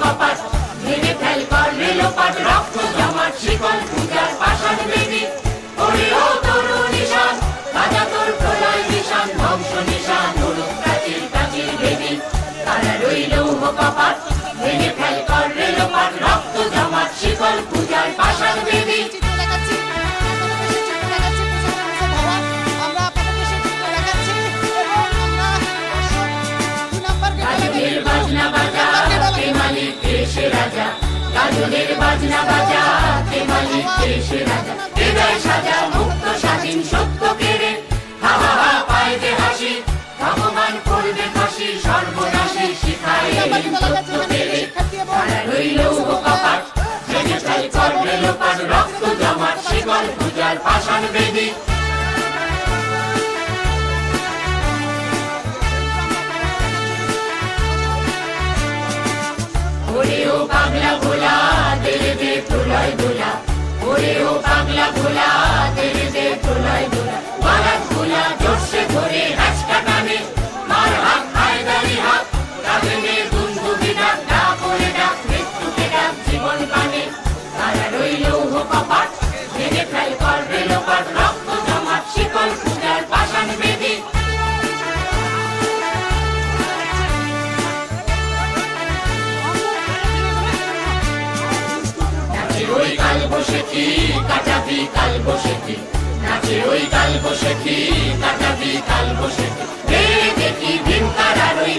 কপাট ভেঙে ফেল কর রেলোপাট রক্ত জমাট শিকল পূজার পাষাণ বেদী ওরে ও তরু নিশান বাজা তোর প্রলয় নিশান ধ্বংস নিশান উড়ুক প্রাচীর প্রাচীর বেদী তারা রইল কপাট ভেঙে ফেল কর রেলোপাট রক্ত জমাট শিকল পূজার পাষাণ বেদী বাজনা বাজা কে মালিক দেশে রাজা গাজনের বাজনা বাজা কে মালিক দেশে রাজা হৃদয় সাজা মুক্ত স্বাধীন সত্য কেড়ে হা হা হা পায় যে হাসি ভগবান করবে ফাঁসি সর্বনাশী শিখায় সত্য কেড়ে তারা রইল কপাট ভেঙে ফেল কর রেলোপাট রক্ত জমাট শিকল পূজার পাষাণ বেদী ওরে ও পাগলা ভোলা তেরে দে প্রলয় দোলা ওরে ও পাগলা ভোলা তেরে দে প্রলয় দোলা বারাত ভোলা জোরসে ধরে হাঁচকা টানে মার হাত হায়দারি হাত কাঁদে দুন্দুবি ডাক ডাক করে ডাক মৃত্যুকে ডাক জীবন পানে তারা রইল কপাট ভেঙে ফেল কর রেলোপাট রক্ত জমাট শিকল পূজার পাষাণ বেদী ওই কাল বসেছি কাটাবি কাল বসেছি নাচে ওই কাল বসেছি কাটাবি কাল বসেছি দেখি ভীম তারার ওই